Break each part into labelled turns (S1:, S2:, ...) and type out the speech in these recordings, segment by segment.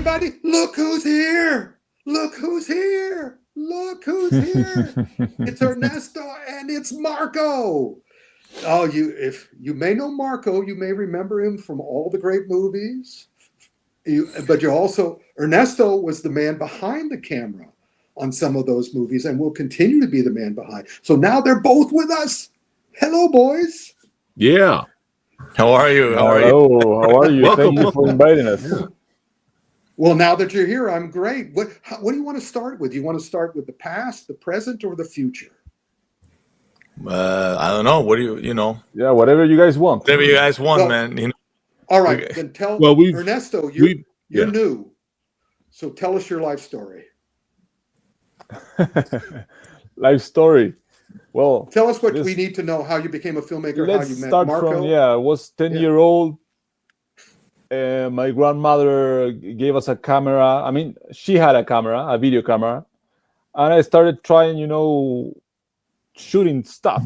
S1: everybody, look who's here. Look who's here. Look who's here. It's Ernesto and it's Marko. Oh, if you may know Marko, you may remember him from all the great movies. But you also, Ernesto was the man behind the camera on some of those movies and will continue to be the man behind. So now they're both with us. Hello, boys.
S2: Yeah.
S3: How are you?
S4: How are you?
S2: Welcome,
S4: Thank you for inviting us.
S1: Well, now that you're here, I'm great. What do you want to start with? Do you want to start with the past, the present, or the future?
S3: I don't know. What do you know?
S4: Yeah, whatever you guys want.
S3: Whatever you guys want, man.
S1: All right, then tell Ernesto, you're new. So tell us your life story.
S4: Life story. Well,
S1: tell us what we need to know, how you became a filmmaker, how you met
S4: start
S1: Marko.
S4: From, I was 10-year-old. My grandmother gave us a camera. I mean, she had a camera, a video camera. And I started trying, shooting stuff,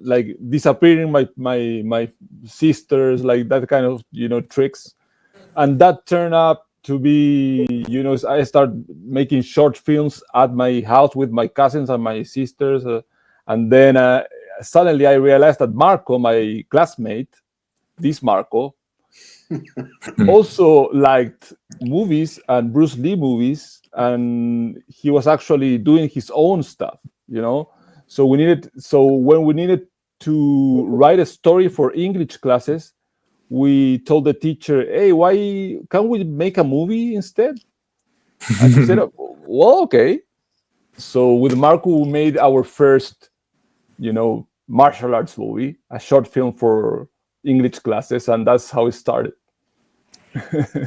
S4: like disappearing my sisters, like that kind of, tricks. And that turned out to be, I started making short films at my house with my cousins and my sisters. And then suddenly I realized that Marko, my classmate, this Marko, also liked movies and Bruce Lee movies. And he was actually doing his own stuff, So when we needed to write a story for English classes, we told the teacher, "Hey, why can't we make a movie instead?" And she said, "Well, okay." So with Marko, we made our first, martial arts movie, a short film for English classes, and that's how it started.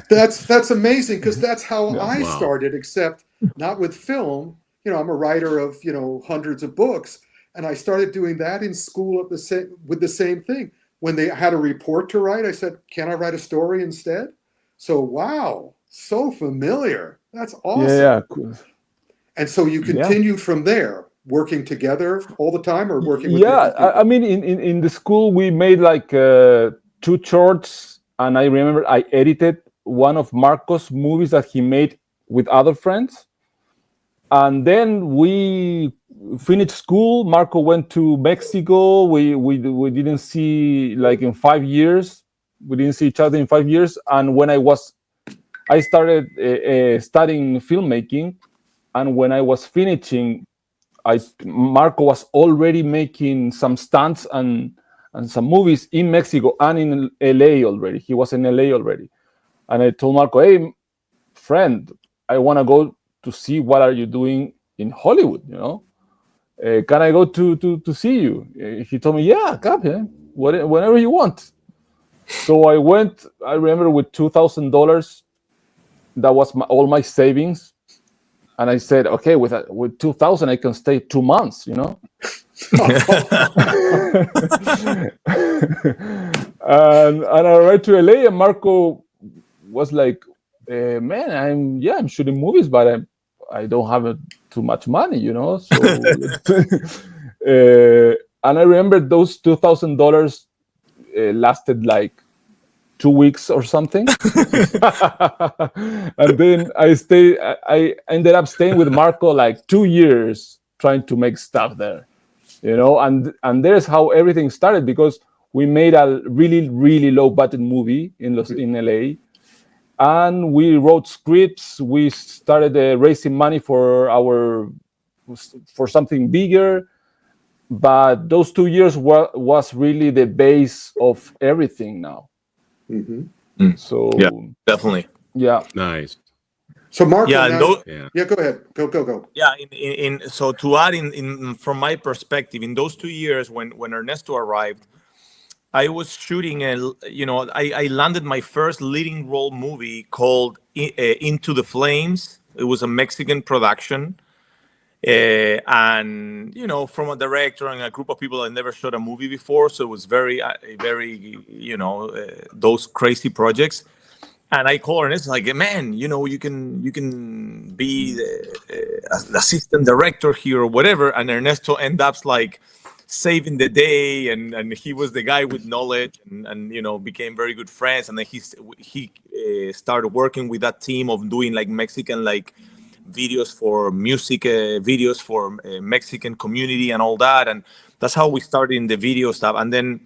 S1: That's amazing, because that's how I started, except not with film. I'm a writer of hundreds of books, and I started doing that in school with the same thing. When they had a report to write, I said, "Can I write a story instead?" So wow, so familiar. That's awesome.
S4: Yeah, cool.
S1: And so you continued from there, working together all the time, or working with
S4: different people? I mean, in the school we made like 2 shorts, and I remember I edited one of Marko's movies that he made with other friends. And then we finished school. Marko went to Mexico. We didn't see, like, in 5 years. We didn't see each other in 5 years. And when I started studying filmmaking, and when I was finishing, Marko was already making some stunts and some movies in Mexico and in LA already. He was in LA already. And I told Marko, "Hey, friend, I want to go to see what are you doing in Hollywood, can I go to see you?" He told me, "Yeah, come here, whenever you want." So I went, I remember, with $2,000. That was all my savings. And I said, "Okay, with 2,000, I can stay 2 months, and I arrived to LA, and Marko was like, "Man, I'm shooting movies, but I don't have too much money, So, and I remember those $2,000 lasted like 2 weeks or something. And then I ended up staying with Marko like 2 years, trying to make stuff there, And there's how everything started, because we made a really, really low budget movie in LA. And we wrote scripts. We started raising money for something bigger. But those 2 years was really the base of everything now.
S1: Mm-hmm.
S4: So
S3: yeah, definitely.
S4: Yeah.
S2: Nice.
S1: So Marko,
S3: go
S1: ahead. Go.
S3: Yeah, so to add in from my perspective, in those 2 years when Ernesto arrived, I was shooting I landed my first leading role movie called Into the Flames. It was a Mexican production. And from a director and a group of people that never shot a movie before, so it was very those crazy projects. And I called Ernesto, like, "Man, you can be the assistant director here or whatever." And Ernesto ended up like saving the day, and he was the guy with knowledge, and became very good friends. And then he started working with that team of doing like Mexican like videos for music videos for Mexican community and all that, and that's how we started in the video stuff. And then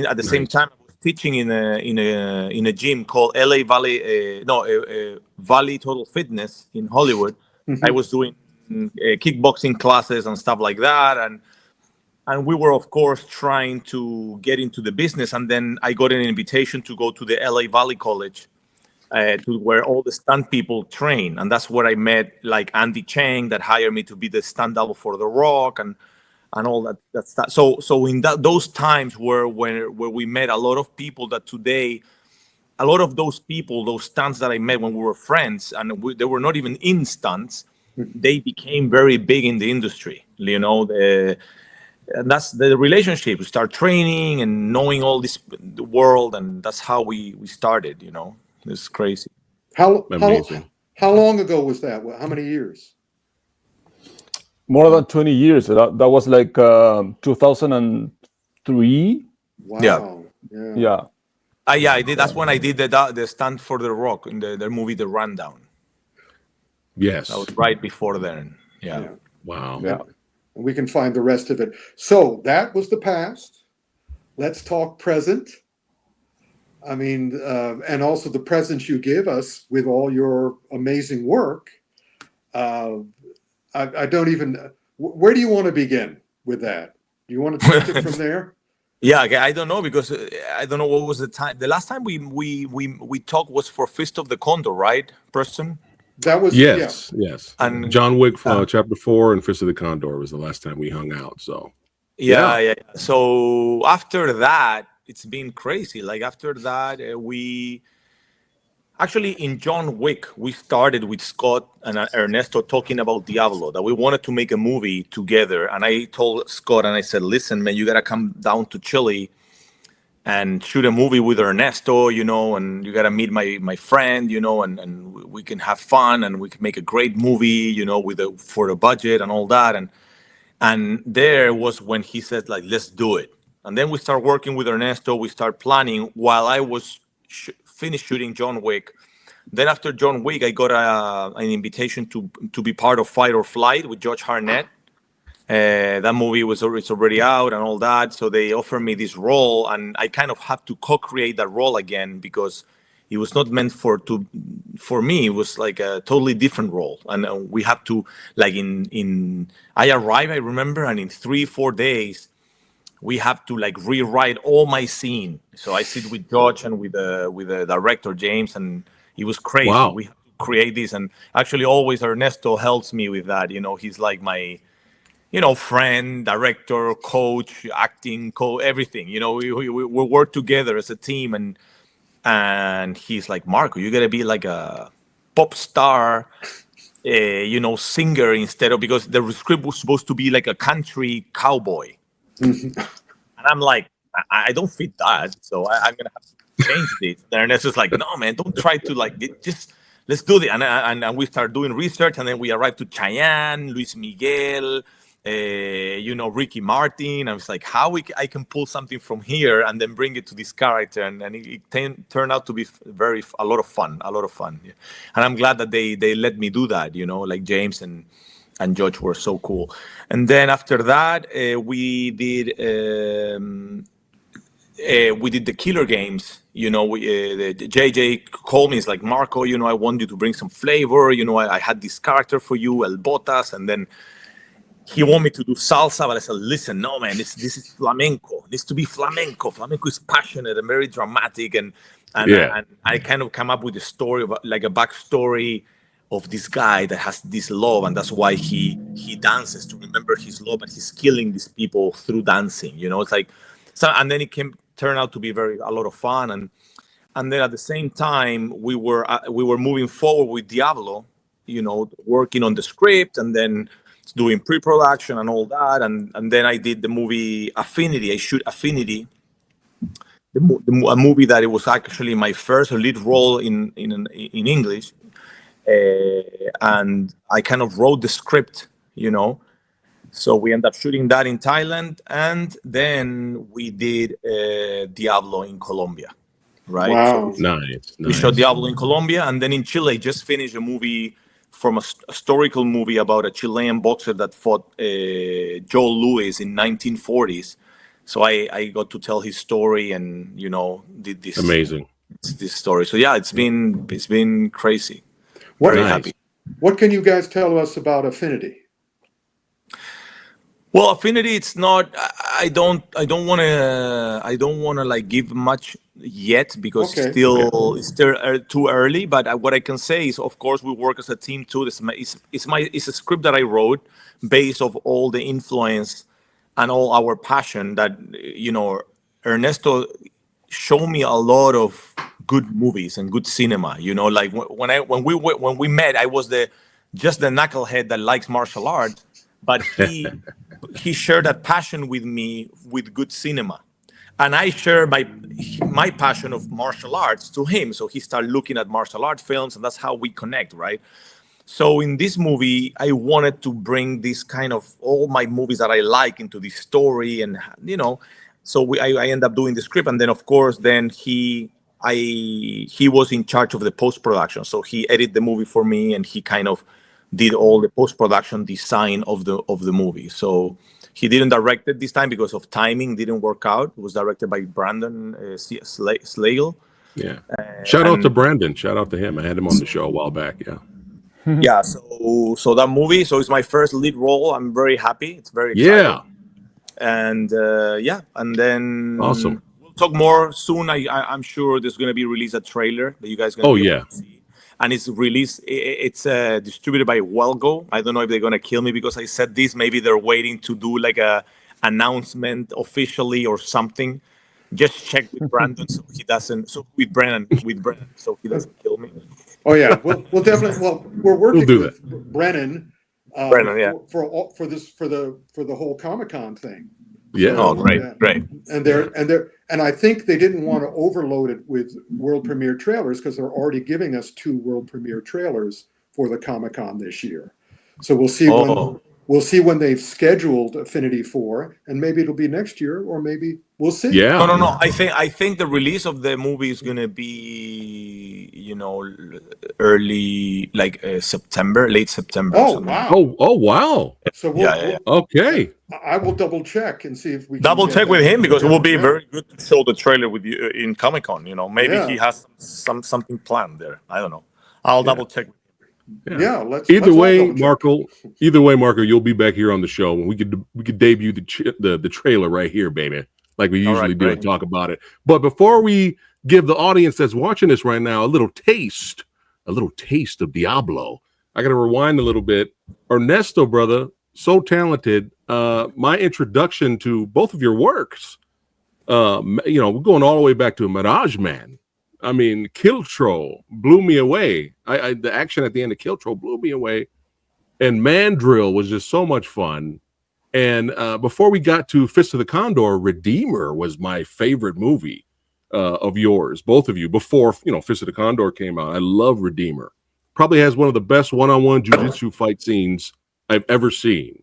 S3: at the same time, I was teaching in a gym called LA Valley Valley Total Fitness in Hollywood. I was doing kickboxing classes and stuff like that, and we were of course trying to get into the business. And then I got an invitation to go to the LA Valley College, to where all the stunt people train, and that's where I met like Andy Chang, that hired me to be the stunt double for The Rock, and all that stuff. So in those times where we met a lot of people that today, a lot of those people, those stunts that I met when we were friends, and they were not even in stunts, they became very big in the industry. And that's the relationship. We start training and knowing all the world, and that's how we started. It's crazy.
S1: How
S2: Amazing.
S1: how long ago was that? How many years?
S4: More than 20 years. That was like 2003.
S1: Wow.
S4: Yeah.
S3: I did. That's when I did the stunt for The Rock in their movie The Rundown.
S2: Yes.
S3: That was right before then. Yeah.
S2: Wow.
S4: Yeah.
S1: And we can find the rest of it. So that was the past. Let's talk present. I mean, and also the presents you give us with all your amazing work. I don't even. Where do you want to begin with that? Do you want to take it from there?
S3: Yeah, I don't know, because I don't know what was the time. The last time we talked was for Fist of the Condor, right, Preston?
S1: That was
S2: yes.
S3: And
S2: John Wick Chapter 4 and Fist of the Condor was the last time we hung out. So
S3: yeah. So after that, it's been crazy. Like after that, we actually in John Wick we started with Scott and Ernesto talking about Diablo, that we wanted to make a movie together. And I told Scott, and I said, "Listen, man, you gotta come down to Chile and shoot a movie with Ernesto, and you gotta meet my friend, and we can have fun, and we can make a great movie, for the budget and all that." And there was when he said, like, "Let's do it." And then we start working with Ernesto. We start planning while I was finished shooting John Wick. Then after John Wick, I got an invitation to be part of Fight or Flight with Josh Hartnett. That movie it's already out and all that. So they offered me this role, and I kind of have to co-create that role again, because it was not meant for me. It was like a totally different role, and we have to like I arrived, I remember, and in 3-4 days we have to like rewrite all my scene. So I sit with George and with the director James, and it was crazy.
S2: Wow.
S3: We have to create this, and actually always Ernesto helps me with that. He's like my friend, director, coach, acting coach, everything. We work together as a team, and he's like, "Marko, you gotta be like a pop star, singer instead of," because the script was supposed to be like a country cowboy. And I'm like, I don't fit that, so I'm gonna have to change this. And Ernesto's like, "No, man, don't try to like just let's do it." And we start doing research, and then we arrived to Chayanne, Luis Miguel, Ricky Martin. I was like, how I can pull something from here and then bring it to this character, and it turned out to be a lot of fun. Yeah. And I'm glad that they let me do that. Like James and George were so cool. And then after that, we did the Killer Games. The JJ called me. It's like, "Marko, I want you to bring some flavor. I had this character for you, El Botas," and then he wanted me to do salsa, but I said, "Listen, no, man, this is flamenco. It needs to be flamenco. Flamenco is passionate and very dramatic." And I kind of come up with a story of like a backstory of this guy that has this love, and that's why he dances to remember his love, and he's killing these people through dancing. It's like so. And then it turned out to be a lot of fun, and then at the same time we were moving forward with Diablo, working on the script, and then doing pre-production and all that, and then I did the movie Affinity. I shoot Affinity, a movie that it was actually my first lead role in English, and I kind of wrote the script, So we ended up shooting that in Thailand, and then we did Diablo in Colombia, right?
S1: Wow.
S3: So
S2: Nice.
S3: we shot Diablo in Colombia, and then in Chile, just finished a movie from a historical movie about a Chilean boxer that fought Joe Louis in 1940s. So I got to tell his story, and did this
S2: Amazing.
S3: this story. So yeah, it's been crazy.
S1: What,
S3: Very
S2: Nice.
S3: happy.
S1: what can you guys tell us about Affinity?
S3: Well, Affinity, it's not. I don't want to like give much yet because
S1: Okay.
S3: it's still too early. But what I can say is, of course, we work as a team too. It's a script that I wrote based of all the influence and all our passion that Ernesto showed me a lot of good movies and good cinema. Like when we met, I was just the knucklehead that likes martial arts, but he shared that passion with me with good cinema, and I share my passion of martial arts to him. So he started looking at martial arts films, and that's how we connect, right? So in this movie, I wanted to bring this kind of all my movies that I like into this story, and so I end up doing the script, and then of course, then he was in charge of the post production, so he edited the movie for me, and he kind of did all the post production design of the movie. So he didn't direct it this time because of timing, didn't work out. It was directed by Brandon Slagle.
S2: Yeah. Shout out to
S3: and-
S2: Brandon. Shout out to him. I had him on the show a while back. Yeah.
S3: Yeah, so that movie, so it's my first lead role. I'm very happy. It's very exciting.
S2: Yeah.
S3: And and then
S2: Awesome.
S3: we'll talk more soon. I'm sure there's going to be released a trailer that you guys going to
S2: Oh,
S3: be
S2: yeah.
S3: able to see. And it's released. It's distributed by Wellgo. I don't know if they're going to kill me because I said this. Maybe they're waiting to do like a announcement officially or something. Just check with Brandon so he doesn't. So with Brennan, so he doesn't kill me.
S1: Oh yeah, we'll definitely. Well, we're working
S2: do
S1: with Brennan,
S3: Brennan, yeah.
S1: for the whole Comic-Con thing.
S2: Yeah.
S3: Oh, great.
S1: And I think they didn't want to overload it with world premiere trailers because they're already giving us 2 world premiere trailers for the Comic-Con this year. So we'll see when they've scheduled Affinity 4, and maybe it'll be next year, or maybe we'll see.
S2: Yeah.
S3: No. I think the release of the movie is gonna be, early, like September, late September.
S1: Oh
S3: something.
S1: wow!
S2: Oh wow.
S1: So
S3: Yeah.
S2: Okay.
S1: I will double check and see if we can
S3: Double
S1: get
S3: check with
S1: that.
S3: him because it will be
S1: Yeah.
S3: very good to show the trailer with you in Comic-Con. Maybe
S1: Yeah.
S3: he has something planned there. I don't know. I'll double check.
S1: Yeah, let's
S2: Either
S1: all
S2: way,
S1: double check.
S2: Marco, you'll be back here on the show, and we could debut the trailer right here, baby, like we
S3: All
S2: usually
S3: right,
S2: do
S3: great.
S2: and talk about it. But before we give the audience that's watching this right now a little taste of Diablo, I got to rewind a little bit. Ernesto, brother, so talented. My introduction to both of your works, we're going all the way back to Mirage Man. I mean, Kill Troll blew me away. The action at the end of Kill Troll blew me away. And Mandrill was just so much fun. And before we got to Fist of the Condor, Redeemer was my favorite movie of yours, both of you, before, Fist of the Condor came out. I love Redeemer. Probably has one of the best one-on-one jiu-jitsu fight scenes I've ever seen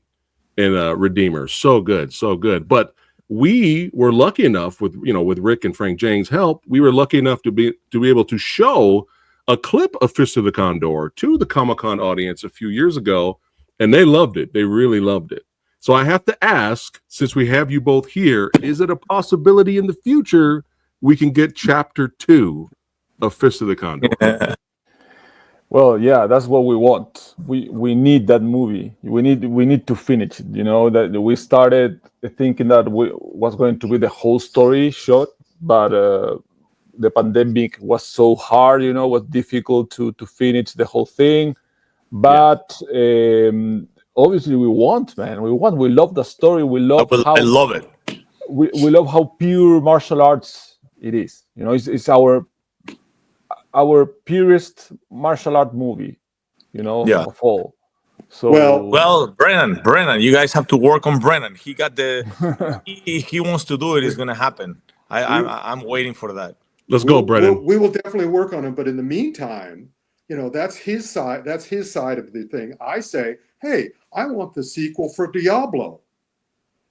S2: in Redeemer. So good, so good. But we were lucky enough with Rick and Frank Jang's help, we were lucky enough to be able to show a clip of Fist of the Condor to the Comic-Con audience a few years ago, and they loved it. They really loved it. So I have to ask, since we have you both here, is it a possibility in the future we can get chapter 2 of Fist of the Condor?
S4: Well, yeah, that's what we want. We need that movie. We need to finish it. That we started thinking that was going to be the whole story shot, but the pandemic was so hard. Was difficult to finish the whole thing. But obviously, we want, man. We love the story. We love
S3: I love it.
S4: We love how pure martial arts it is. It's our purest martial art movie, of all. So
S3: well, Brennan, you guys have to work on Brennan. He got he wants to do it. It's gonna happen. I'm waiting for that.
S2: Let's go, Brennan.
S1: We will definitely work on it. But in the meantime, that's his side. That's his side of the thing. I say, hey, I want the sequel for Diablo.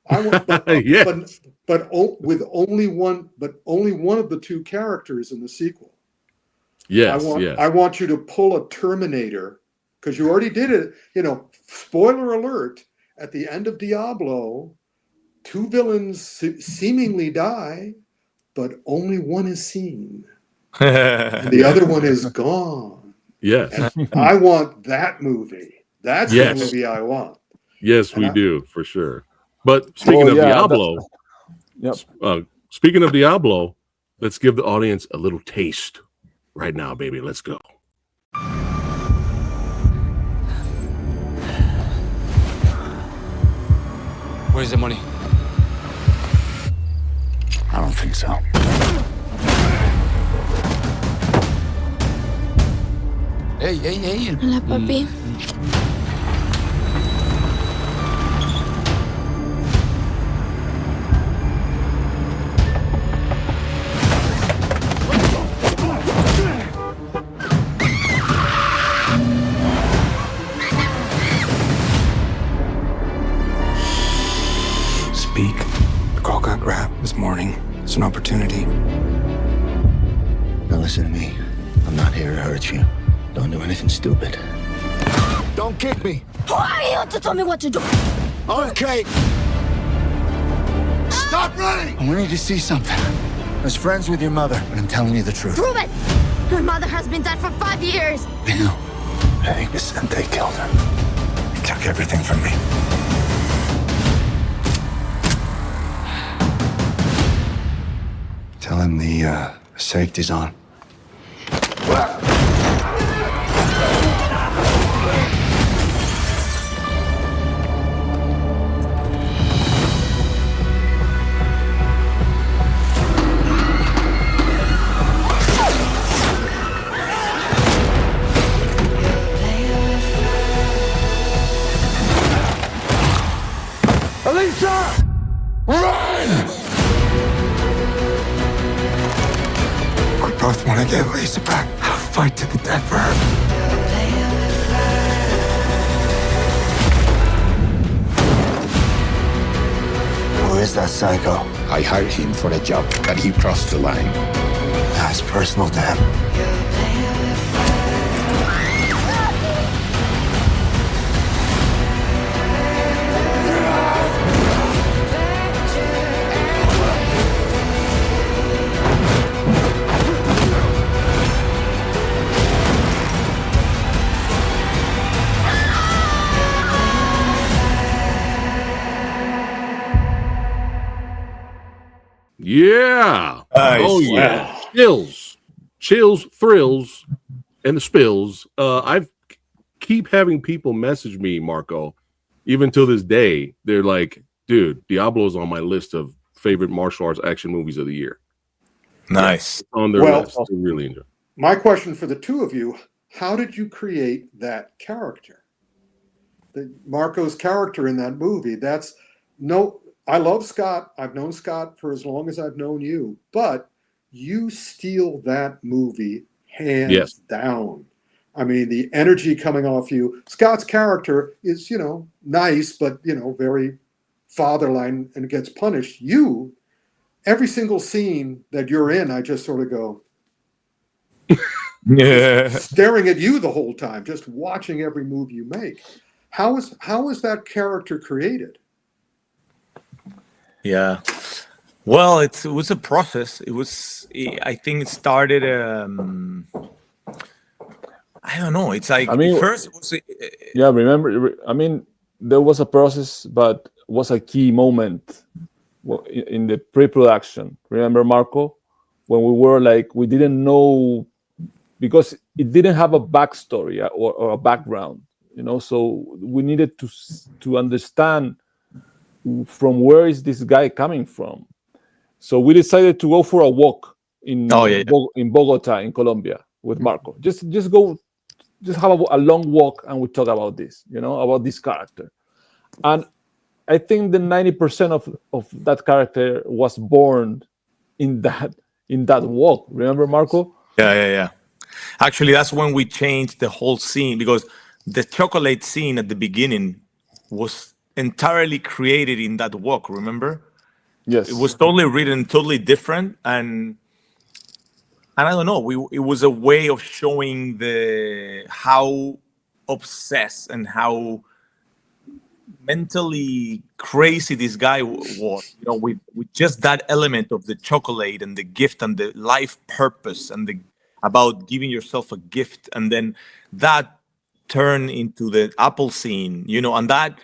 S1: I want,
S2: Yes.
S1: with only one of the two characters in the sequel.
S2: Yes.
S1: I want you to pull a Terminator, because you already did it. Spoiler alert: at the end of Diablo, two villains seemingly die, but only one is seen, and the other one is gone.
S2: Yes.
S1: And I want that movie. That's
S2: Yes.
S1: the movie I want.
S2: Yes,
S1: And
S2: we do for sure. But speaking of Diablo, speaking of Diablo, let's give the audience a little taste right now, baby. Let's go.
S5: Where's the money?
S6: I don't think so. Hey.
S7: Hola, papi.
S6: Speak. The girl got grabbed this morning. It's an opportunity.
S8: Now listen to me. I'm not here to hurt you. Don't do anything stupid.
S6: Don't kick me.
S7: Who are you to tell me what to do?
S6: Okay. Stop running!
S8: I want you to see something. I was friends with your mother, but I'm telling you the truth.
S7: Prove it! Her mother has been dead for 5 years.
S8: I know. I think Vicente killed her.
S6: He took everything from me. Tell him the safety's on.
S8: Alicia! Run!
S6: We both want to get Lisa back. I'll fight to the death for her.
S8: Who is that psycho?
S9: I hired him for a job, but he crossed the line.
S8: That's personal to him.
S2: Yeah.
S3: Nice.
S2: Oh yeah. Chills, thrills, and the spills. I've keep having people message me, Marco, even to this day. They're like, dude, Diablo's on my list of favorite martial arts action movies of the year.
S3: Nice.
S2: On their list. They really enjoy.
S1: My question for the two of you: how did you create that character? Marco's character in that movie. I love Scott. I've known Scott for as long as I've known you, but you steal that movie hands down. I mean, the energy coming off you. Scott's character is, nice, but, very fatherline and gets punished. You, every single scene that you're in, I just sort of go, staring at you the whole time, just watching every move you make. How is that character created?
S3: Yeah. Well, it was a process. I think it started. I don't know. It's like first it was.
S4: Remember, there was a process, but was a key moment in the pre-production. Remember, Marco, when we didn't know, because it didn't have a backstory or a background, so we needed to understand from where is this guy coming from. So we decided to go for a walk in Bogota, in Colombia, with Marco. Just have a long walk, and we talk about this, about this character. And I think the 90% of that character was born in that walk. Remember, Marco?
S3: Yeah. Actually, that's when we changed the whole scene, because the chocolate scene at the beginning was entirely created in that walk. Remember,
S4: Yes.
S3: it was totally written, totally different, and I don't know. It was a way of showing the how obsessed and how mentally crazy this guy was. You know, with just that element of the chocolate and the gift and the life purpose and the about giving yourself a gift, and then that turned into the Apple scene. You know, and that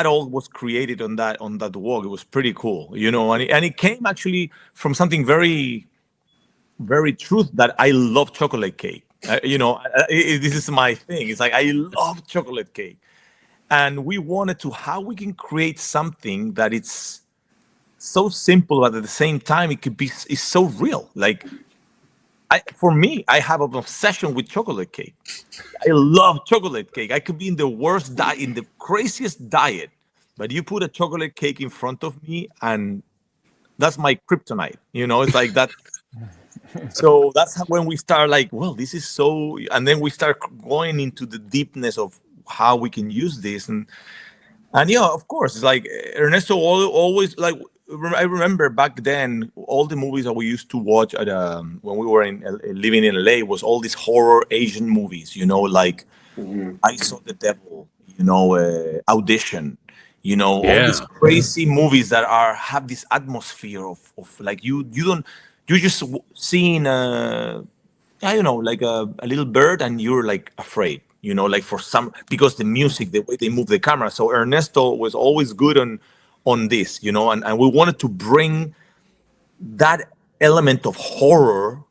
S3: all was created on that walk. It was pretty cool. You know, and it came actually from something very very truth that I love chocolate cake. You know, this is my thing. It's like I love chocolate cake, and we wanted to how we can create something that it's so simple, but at the same time it could be it's so real. Like for me, I have an obsession with chocolate cake. I love chocolate cake. I could be in the worst diet, in the craziest diet, but you put a chocolate cake in front of me, and that's my kryptonite. You know, it's like that. So that's when we start like, well, this is so, and then we start going into the deepness of how we can use this, and yeah, of course, it's like Ernesto always like. I remember back then all the movies that we used to watch at when we were living in LA was all these horror Asian movies, you know, like I Saw the Devil, you know, Audition, you know, all these crazy movies that have this atmosphere of like you're just seeing I don't know, like a little bird, and you're like afraid, you know, like for some, because the music, the way they move the camera. So Ernesto was always good on this, you know, and we wanted to bring that element of horror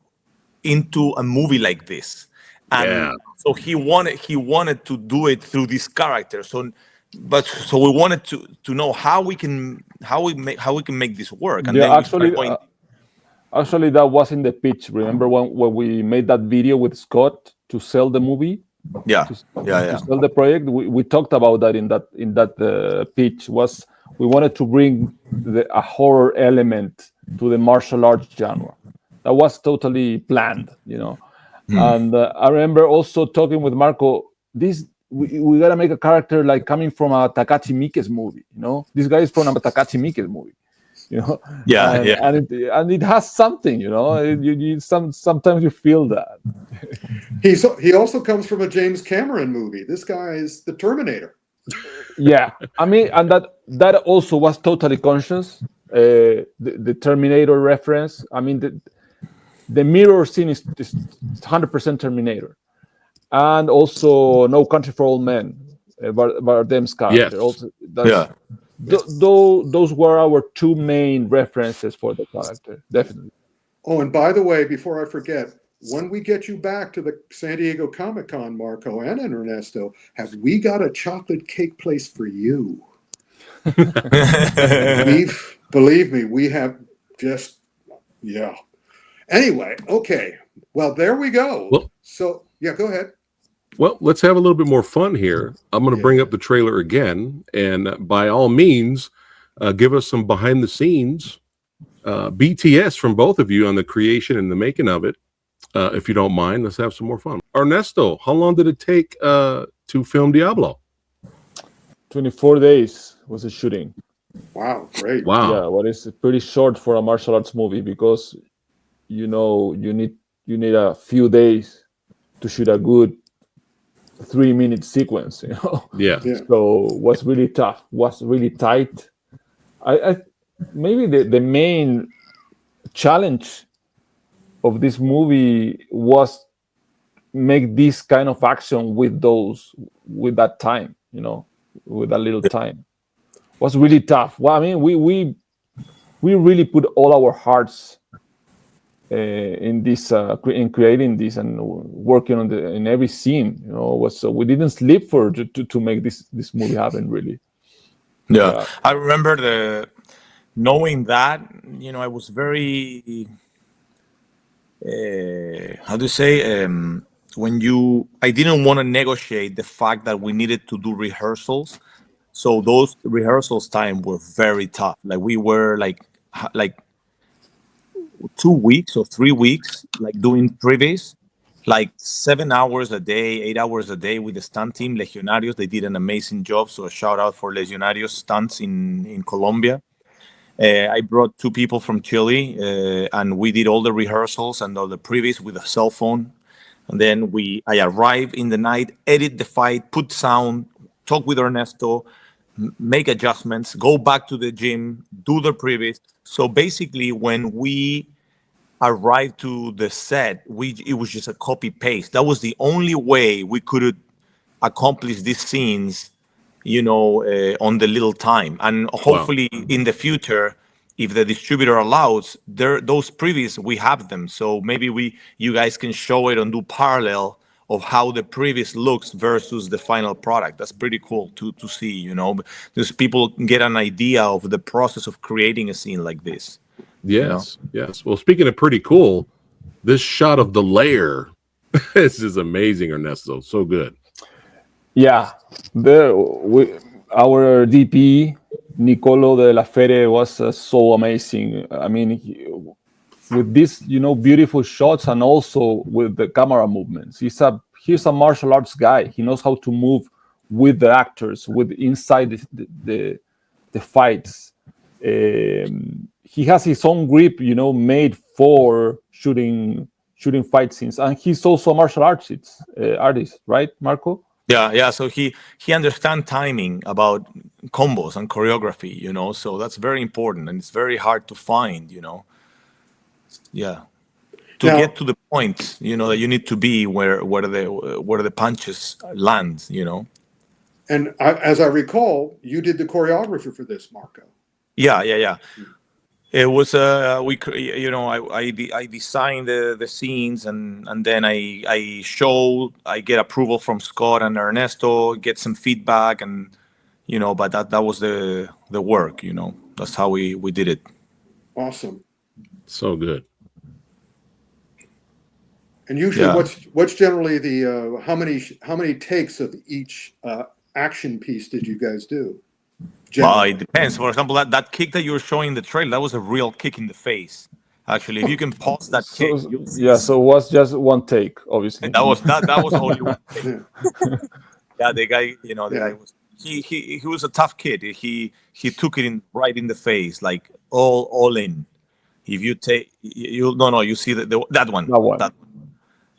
S3: into a movie like this. And so he wanted to do it through this character. So we wanted to know how we can make this work. And
S4: yeah,
S3: then
S4: actually that was in the pitch. Remember when we made that video with Scott to sell the movie? To sell the project. We talked about that in that pitch. Was we wanted to bring a horror element to the martial arts genre. That was totally planned, you know. And I remember also talking with Marko. We gotta make a character like coming from a Takashi Miike's movie, you know. This guy is from a Takashi Miike's movie, you know. And it has something, you know. Sometimes you feel that.
S1: He also comes from a James Cameron movie. This guy is the Terminator.
S4: Yeah, I mean, and that also was totally conscious. The Terminator reference. I mean, the mirror scene is 100% Terminator, and also No Country for Old Men, Bardem's character. Also, those were our two main references for the character, definitely.
S1: Oh, and by the way, before I forget, when we get you back to the San Diego Comic-Con, Marko and Ernesto, have we got a chocolate cake place for you? Believe me, we have just, yeah. Anyway, okay. Well, there we go.
S2: Well,
S1: so, yeah, go ahead.
S2: Well, let's have a little bit more fun here. I'm going to bring up the trailer again, and by all means, give us some behind the scenes BTS from both of you on the creation and the making of it. If you don't mind, let's have some more fun. Ernesto, how long did it take to film Diablo?
S4: 24 days was the shooting.
S1: Wow, great.
S2: Wow.
S4: Yeah, well, it's pretty short for a martial arts movie because, you know, you need a few days to shoot a good 3-minute sequence, you know.
S2: Yeah.
S4: So was really tough, was really tight. I maybe the main challenge of this movie was make this kind of action with that time, you know, with that little time. Was really tough. Well, I mean, we really put all our hearts in this, in creating this and working on in every scene. You know, we didn't sleep to make this movie happen. Really.
S3: Yeah, I remember knowing that. You know, I was very. How do you say? I didn't want to negotiate the fact that we needed to do rehearsals. So those rehearsals time were very tough. Like we were like 2 weeks or 3 weeks, like doing privies, like 7 hours a day, 8 hours a day with the stunt team, Legionarios. They did an amazing job. So a shout out for Legionarios stunts in Colombia. I brought 2 people from Chile, and we did all the rehearsals and all the previous with a cell phone. And then I arrive in the night, edit the fight, put sound, talk with Ernesto, make adjustments, go back to the gym, do the previous. So basically, when we arrived to the set, it was just a copy paste. That was the only way we could accomplish these scenes, on the little time. And hopefully in the future, if the distributor allows, those previous we have them. So maybe you guys can show it and do parallel of how the previous looks versus the final product. That's pretty cool to see, because people get an idea of the process of creating a scene like this.
S2: Yes, yes. Well, speaking of pretty cool, this shot of the lair this is amazing, Ernesto. So good.
S4: Yeah, our DP Nicolo de la Fere was so amazing. I mean, with these beautiful shots and also with the camera movements, he's a martial arts guy. He knows how to move with the actors, with inside the fights. He has his own grip, made for shooting fight scenes, and he's also a martial artist, right, Marko?
S3: Yeah. So he understands timing about combos and choreography, so that's very important, and it's very hard to find, Yeah. To get to the point, that you need to be where the punches land,
S1: And as I recall, you did the choreography for this, Marko.
S3: Yeah. It was I designed the scenes, and then I get approval from Scott and Ernesto, get some feedback, and but that was the work. That's how we did it.
S1: Awesome.
S2: So good.
S1: And usually, what's generally the how many takes of each action piece did you guys do?
S3: Well, it depends. For example, that kick that you were showing in the trailer, that was a real kick in the face. Actually, if you can pause that kick,
S4: so it was just one take, obviously.
S3: That was only one take. The guy, the guy was he was a tough kid. He took it right in the face, like all in. If you take you see that one.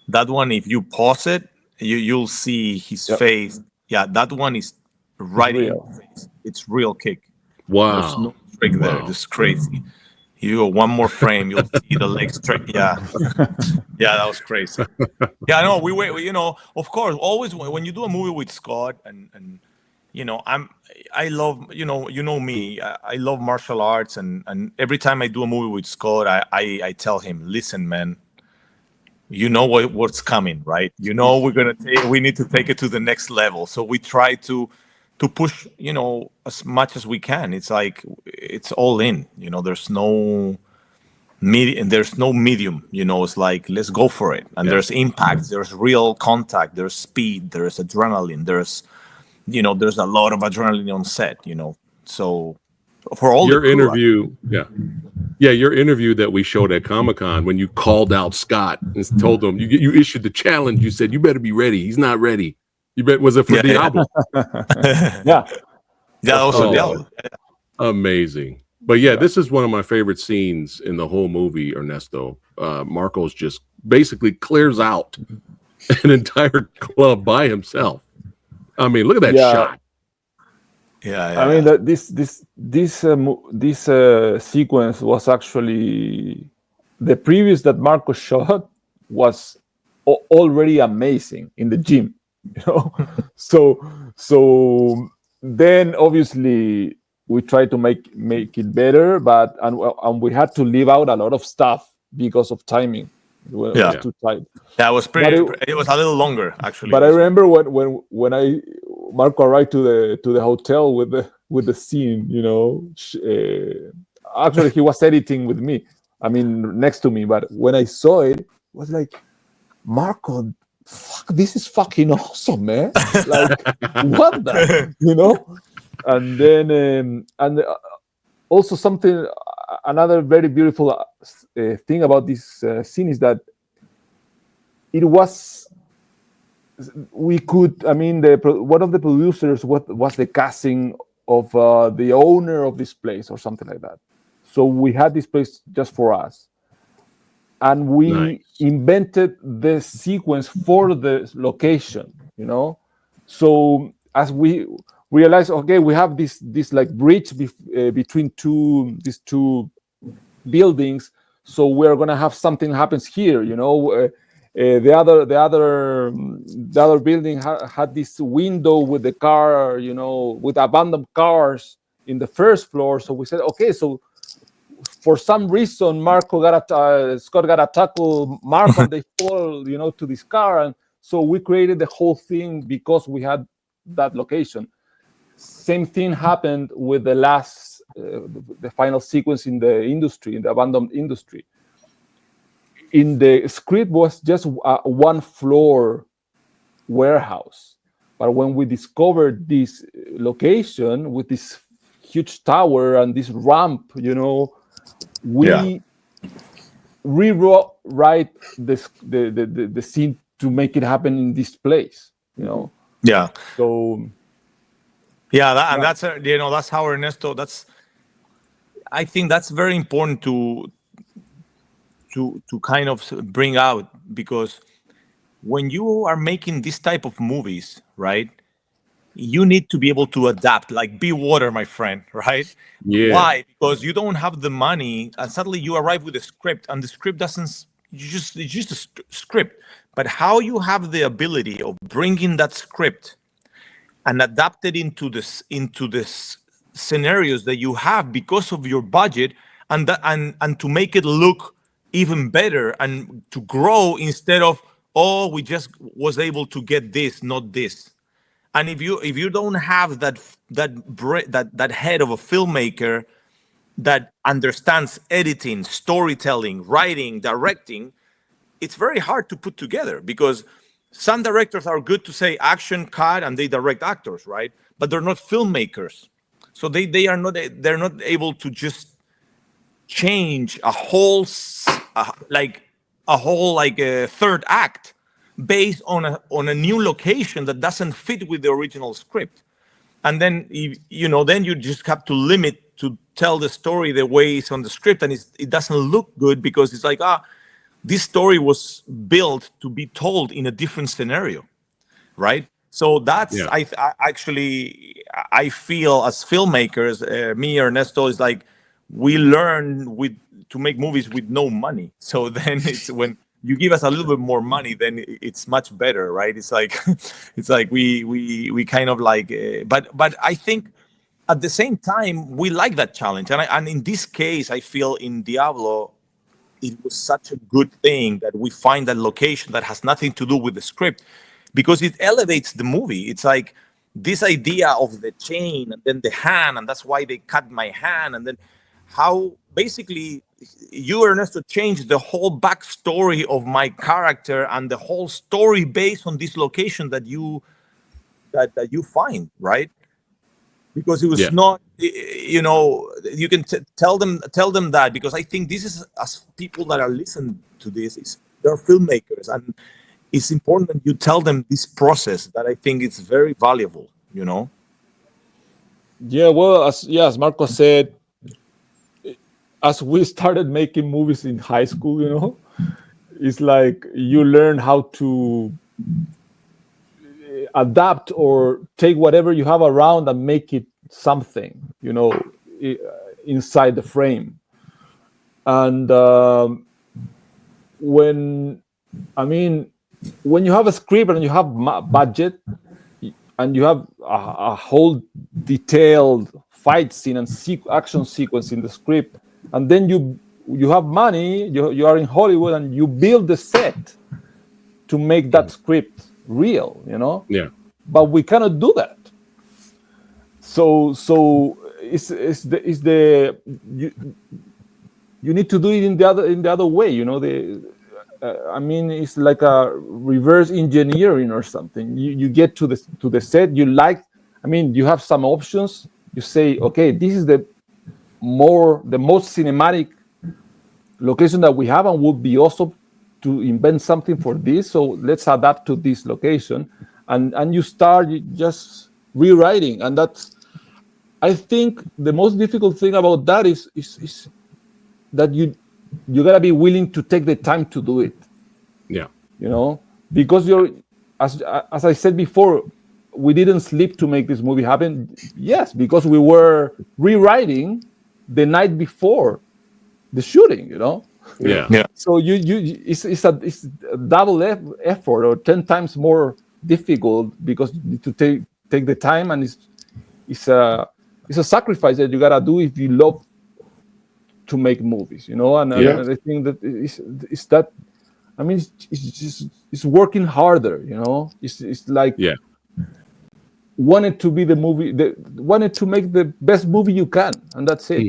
S3: That one, if you pause it, you'll see his face. Yeah, that one is right in the face. It's real kick.
S2: Wow.
S3: There's no trick there. Just crazy. You go one more frame, you'll see the legs straight. Yeah, that was crazy. Yeah, no, we of course, always when you do a movie with Scott and I love me. I love martial arts, and every time I do a movie with Scott, I tell him, listen, man. What's coming, right? We need to take it to the next level. So we try to push, as much as we can. It's like it's all in. There's no medium. It's like let's go for it. And there's impact. There's real contact. There's speed. There's adrenaline. There's a lot of adrenaline on set. So for all
S2: your
S3: the crew,
S2: interview, your interview that we showed at Comic-Con when you called out Scott and told him you issued the challenge. You said you better be ready. He's not ready. Was it for Diablo?
S4: Yeah,
S3: also Diablo.
S2: Amazing. But this is one of my favorite scenes in the whole movie, Ernesto. Marcos just basically clears out an entire club by himself. I mean, look at that shot.
S3: Yeah.
S4: I mean, this sequence was actually the previous that Marco shot was already amazing in the gym, So then obviously we tried to make it better, but and we had to leave out a lot of stuff because of timing. It was too tight.
S3: That was pretty. It was a little longer, actually.
S4: But I remember when Marco arrived to the hotel with the scene. Actually, he was editing with me. I mean, next to me. But when I saw it, it was like, Marco, fuck, this is fucking awesome, man. Like, what the, And then also another very beautiful thing about this scene is that it was, we could, I mean, one of the producers was the casting of the owner of this place or something like that. So we had this place just for us, and we invented the sequence for the location, you know. So as we realized, okay, we have this like bridge between these two buildings, so we're gonna have something happens here, you know. The other building had this window with the car, you know, with abandoned cars in the first floor. So we said, okay, so for some reason, Scott got to tackle Marko and they fall, you know, to this car, and so we created the whole thing because we had that location. Same thing happened with the last, the final sequence in the industry, in the abandoned industry. In the script was just a one-floor warehouse, but when we discovered this location with this huge tower and this ramp, you know, we rewrite the scene to make it happen in this place, you know.
S3: Yeah.
S4: So
S3: yeah, and that's you know, that's how Ernesto. I think that's very important to kind of bring out, because when you are making this type of movies, right, you need to be able to adapt, like be water, my friend, right?
S2: Yeah.
S3: Why? Because you don't have the money, and suddenly you arrive with a script, and the script doesn't. It's just a script. But how you have the ability of bringing that script and adapt it into this scenarios that you have because of your budget, and to make it look even better and to grow, instead of, oh, we just was able to get this, not this. And if you don't have that head of a filmmaker that understands editing, storytelling, writing, directing, it's very hard to put together, because some directors are good to say action, cut, and they direct actors, right? But they're not filmmakers, so they're not able to just change a whole third act based on a new location that doesn't fit with the original script. And then then you just have to limit to tell the story the way it's on the script, and it doesn't look good, because it's like, this story was built to be told in a different scenario, right? So that's I feel as filmmakers, me, Ernesto, is like, we learn to make movies with no money. So then it's when you give us a little bit more money, then it's much better, right? It's like we kind of like, but I think at the same time we like that challenge, and in this case, I feel in Diablo, it was such a good thing that we find that location that has nothing to do with the script, because it elevates the movie. It's like this idea of the chain and then the hand, and that's why they cut my hand, and then how basically you, Ernesto, changed the whole backstory of my character and the whole story based on this location that you find, right? Because it was not, you can tell them that, because I think this is, as people that are listening to this, they're filmmakers, and it's important that you tell them this process that I think it's very valuable, you know?
S4: Yeah, well, as Marko said, as we started making movies in high school, you know, it's like you learn how to adapt or take whatever you have around and make it something, you know, inside the frame. And when you have a script and you have budget and you have a whole detailed fight scene and action sequence in the script, and then you have money, you are in Hollywood, and you build the set to make that script real, you know.
S2: Yeah.
S4: But we cannot do that. So you need to do it in the other way, you know. It's like a reverse engineering or something. You get to the set, you have some options. You say, okay, this is the most cinematic location that we have, and would be awesome to invent something for this, so let's adapt to this location, and you start just rewriting, and that's, I think the most difficult thing about that is that you gotta be willing to take the time to do it.
S2: Yeah.
S4: Because you're, as I said before, we didn't sleep to make this movie happen. Yes, because we were rewriting the night before the shooting.
S2: Yeah.
S4: So it's a double effort, or 10 times more difficult, because you need to take the time, and it's a sacrifice that you gotta do if you love to make movies. And I think that it's that. I mean, it's working harder. It's like wanted to be the movie, wanted to make the best movie you can, and that's it.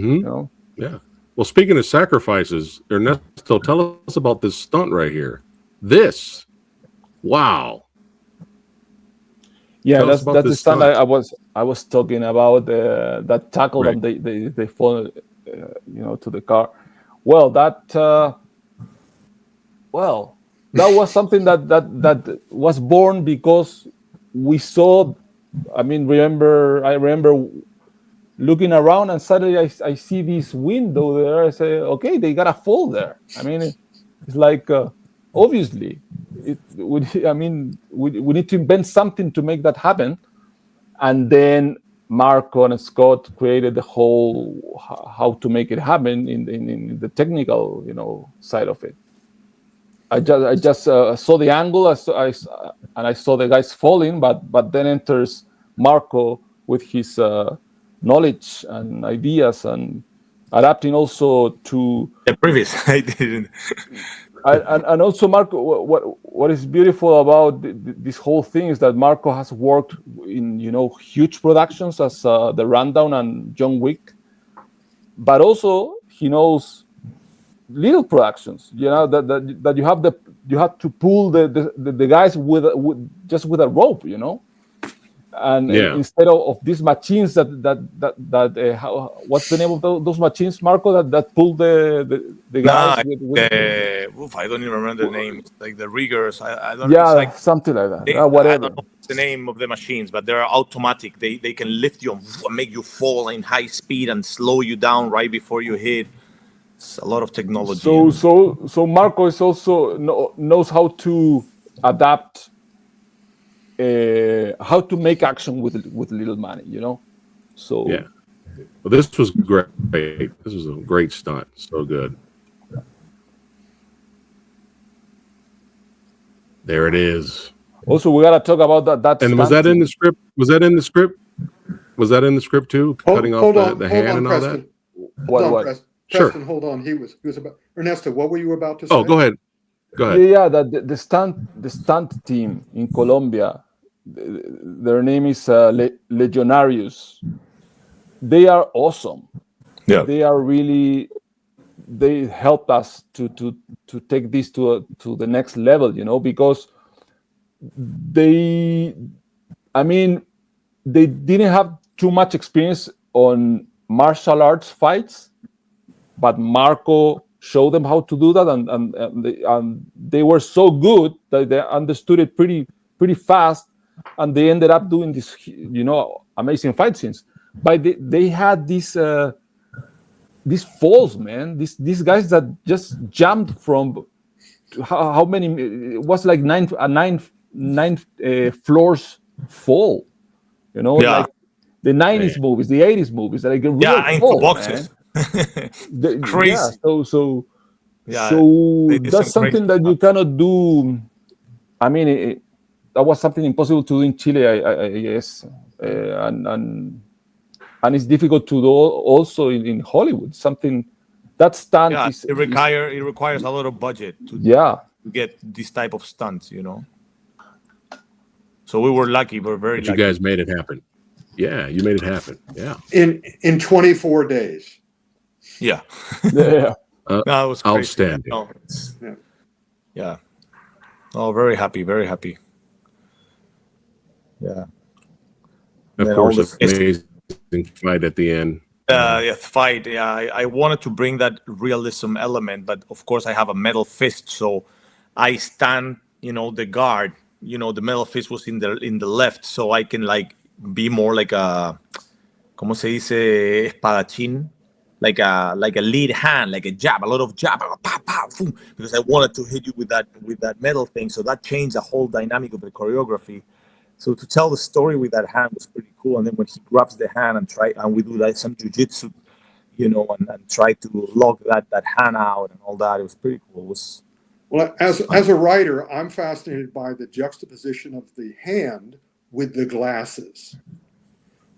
S2: Yeah. Well, speaking of sacrifices, Ernesto, tell us about this stunt right here. This, wow.
S4: Yeah, that's the stunt I was talking about. That tackle that they fall, to the car. Well, that was something that was born because we saw. I remember looking around, and suddenly I see this window there. I say, okay, they gotta fall there. I mean, it's like obviously, we need to invent something to make that happen. And then Marko and Scott created the whole how to make it happen in the technical side of it. I just saw the angle, and I saw the guys falling, but then enters Marko with his knowledge and ideas, and adapting also to
S3: the previous. I didn't.
S4: and also Marko. What is beautiful about this whole thing is that Marko has worked in huge productions as The Rundown and John Wick, but also he knows little productions. That you have to pull the guys with just with a rope. And instead of these machines that what's the name of those machines, Marko, that pull the guys?
S3: I don't even remember the name. It's like the riggers. I don't.
S4: Yeah,
S3: it's like,
S4: something like that. Whatever.
S3: I don't know the name of the machines, but they're automatic. They can lift you and make you fall in high speed and slow you down right before you hit. It's a lot of technology.
S4: So Marko is also knows how to adapt. How to make action with little money, So
S2: yeah. Well, this was great. This was a great stunt. So good. There it is.
S4: Also, we gotta talk about that.
S2: And was that in the script? Was that in the script? Was that in the script too? Cutting off the hand and all
S1: Preston.
S2: that.
S4: What?
S1: Preston, hold on. He was about Ernesto. What were you about to say?
S2: Oh, go ahead.
S4: Yeah, the stunt team in Colombia. Their name is Legionarios. They are awesome.
S3: Yeah,
S4: they are really. They helped us to take this to the next level, because they didn't have too much experience on martial arts fights, but Marko showed them how to do that, and they were so good that they understood it pretty fast, and they ended up doing this amazing fight scenes. But they had these falls, man. These guys that just jumped from how many? It was like nine floors fall. Like the 90s movies, the 80s movies, like a real fall,
S3: boxes. Crazy.
S4: Yeah, so that's something that you cannot do. I mean, that was something impossible to do in Chile, I guess, and it's difficult to do also in Hollywood. Something that stunt
S3: it requires a lot of budget to get this type of stunts, So we were lucky. We're very lucky.
S2: You guys made it happen. Yeah, you made it happen. Yeah.
S1: In 24 days.
S3: Yeah.
S4: Yeah.
S3: That was crazy.
S2: Outstanding.
S3: Yeah. Oh, very happy. Very happy. Yeah.
S2: Of course, amazing fight at the end.
S3: Fight. Yeah, I wanted to bring that realism element, but of course I have a metal fist, so I stand, the guard, the metal fist was in the left, so I can like be more like a, ¿cómo se dice? Espadachín, like a lead hand, like a jab, a lot of jab, pow, pow, boom, because I wanted to hit you with that metal thing. So that changed the whole dynamic of the choreography. So to tell the story with that hand was pretty cool. And then when he grabs the hand and we do like some jujitsu, and try to lock that hand out and all that, it was pretty cool. It was
S1: as a writer, I'm fascinated by the juxtaposition of the hand with the glasses.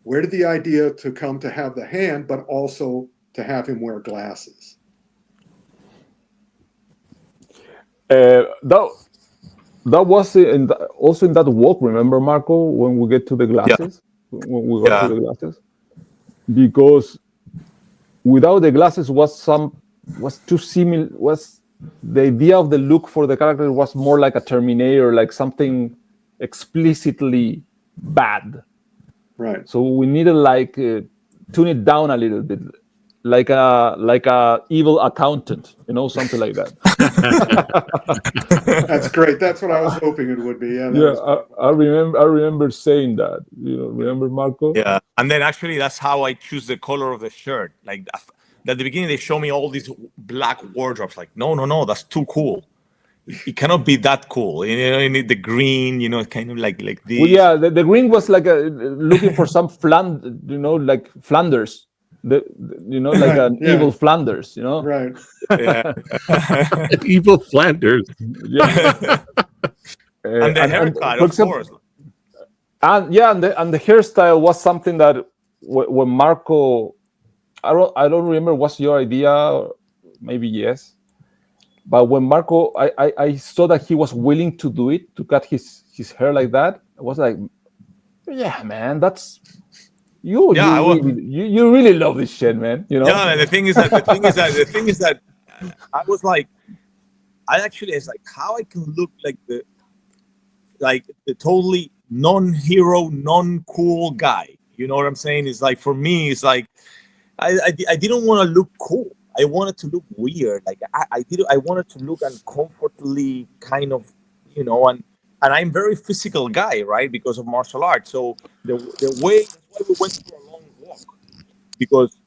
S1: Where did the idea to come to have the hand, but also to have him wear glasses?
S4: That was also in that walk. Remember, Marco, when we get to the glasses, when we got to the glasses, because without the glasses was too similar. Was the idea of the look for the character was more like a Terminator, like something explicitly bad.
S1: Right.
S4: So we needed like tune it down a little bit, like a evil accountant, something like that.
S1: That's great. That's what I was hoping it would be.
S4: Yeah, I remember saying that. Remember, Marco?
S3: Yeah, and then actually that's how I choose the color of the shirt. Like at the beginning, they show me all these black wardrobes. Like, no, that's too cool. It cannot be that cool. You need the green. Kind of like this.
S4: Well, yeah, the green was like looking for some like Flanders. Like an evil Flanders.
S1: Right.
S3: Yeah.
S2: Evil Flanders.
S4: Yeah.
S3: And the haircut, of course.
S4: And the hairstyle was something that when Marco, I don't remember what's your idea, or maybe yes, but when Marco, I saw that he was willing to do it, to cut his hair like that. I was like, yeah, man, that's you. Yeah, you really love this shit, man.
S3: Yeah, the thing is that I was like, it's like how I can look like the totally non-hero, non-cool guy. You know what I'm saying? It's like, for me, it's like I didn't want to look cool. I wanted to look weird. Like I wanted to look uncomfortably kind of, and I'm very physical guy, right? Because of martial arts. So the way, that's why we went for a long walk. Because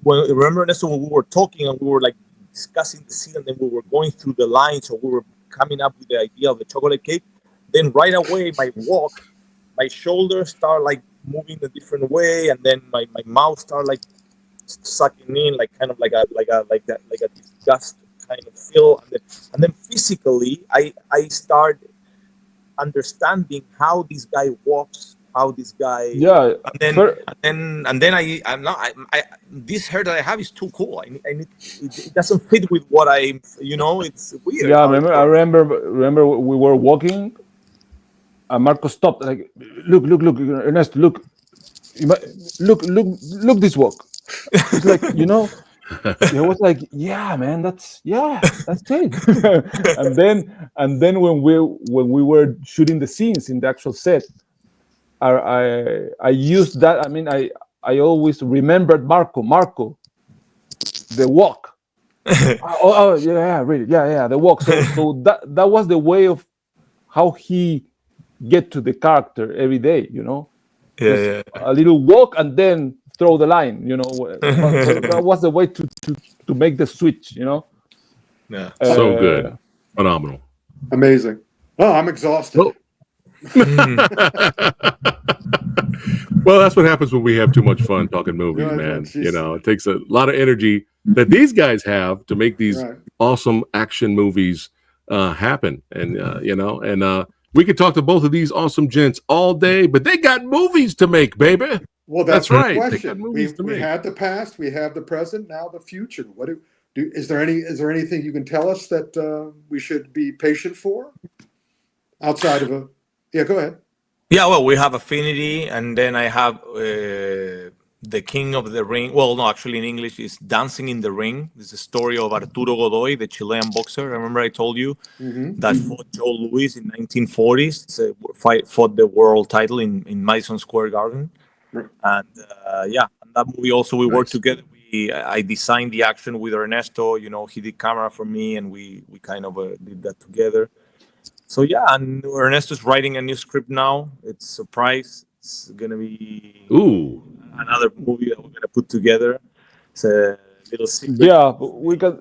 S3: remember, Ernesto, when we were talking and we were like discussing the scene, and then we were going through the lines, so we were coming up with the idea of the chocolate cake. Then right away, my walk, my shoulders start like moving a different way, and then my mouth start like sucking in, like kind of like a disgust kind of feel, and then physically, I start understanding how this guy walks, how this guy, and then I'm not. This hair that I have is too cool. I need it doesn't fit with what I'm. It's weird.
S4: Yeah, I remember we were walking. Marco stopped. Like, look, Ernesto, look this walk. It's like, it was like, yeah, man, that's it. and then when we were shooting the scenes in the actual set, I used that. I mean, I always remembered Marco, the walk. Yeah, really, yeah, the walk. So that was the way of how he get to the character every day,
S3: Yeah.
S4: A little walk and then throw the line, that was the way to make the switch,
S3: Yeah.
S2: So good. Phenomenal.
S1: Amazing. Oh, I'm exhausted.
S2: Well, well, that's what happens when we have too much fun talking movies, man. It takes a lot of energy that these guys have to make these awesome action movies happen. And, we could talk to both of these awesome gents all day, but they got movies to make, baby.
S1: Well, that's
S2: right.
S1: The question. We had the past, we have the present, now the future. What is there anything you can tell us that we should be patient for outside of go ahead.
S3: Yeah, well, we have Affinity, and then I have The King of the Ring. Well, no, actually in English it's Dancing in the Ring. This is the story of Arturo Godoy, the Chilean boxer. Remember I told you that fought Joe Louis in 1940s. Fought the world title in Madison Square Garden. And and that movie also we worked together. I designed the action with Ernesto. You know, he did camera for me, and we kind of did that together. So yeah, and Ernesto's writing a new script now. It's a surprise. It's gonna be
S2: Ooh.
S3: another movie that we're gonna put together. It's a little secret.
S4: Yeah, we can.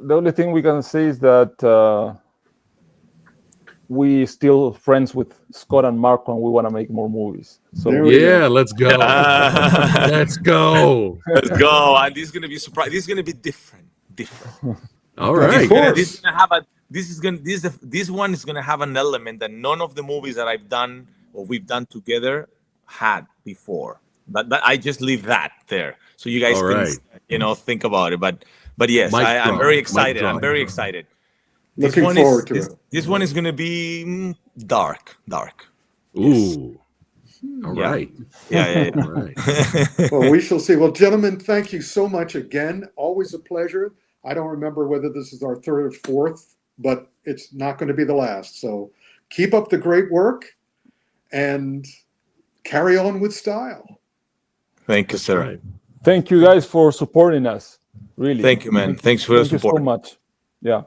S4: The only thing we can say is that we still friends with Scott and Marko, and we want to make more movies. So
S1: There we
S2: Yeah,
S1: go.
S2: let's go. Let's go.
S3: Let's go. And this is gonna be surprise. This is gonna be different.
S2: All
S1: Of
S2: right.
S1: course.
S3: This is gonna have a. This one is gonna have an element that none of the movies that I've done or we've done together had before. But I just leave that there, so you guys
S2: All
S3: can
S2: right.
S3: think about it. But yes,
S2: Mic
S3: I'm
S2: drop.
S3: very
S2: Mic
S3: excited.
S2: drop.
S3: I'm very excited.
S1: Looking forward to it.
S3: This one is gonna be dark.
S2: Ooh. All
S3: Yeah.
S2: right.
S3: Yeah.
S2: All right.
S1: Well, we shall see. Well, gentlemen, thank you so much again. Always a pleasure. I don't remember whether this is our third or fourth, but it's not going to be the last. So keep up the great work and carry on with style.
S3: Thank you, sir.
S2: Right.
S4: thank you guys for supporting us. Really,
S3: Thank you, man. Thanks for the
S4: thank you so
S3: support.
S4: much. Yeah.